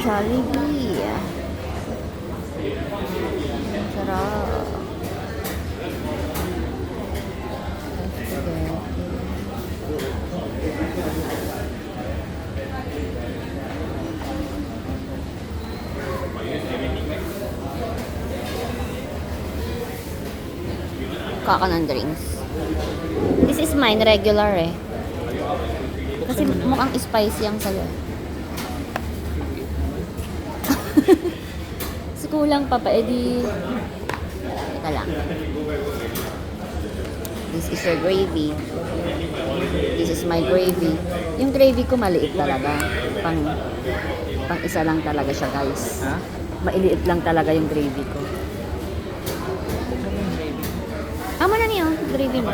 Jollibee. Ang sarap. Kaka ng drinks. This is mine, regular eh. Kasi mukhang spicy ang sayo. So, kulang pa pa, edi... Teka lang. This is your gravy. This is my gravy. Yung gravy ko maliit talaga. Pang isa lang talaga siya, guys. Mailiit lang talaga yung gravy ko. Amo na niyo, gravy mo.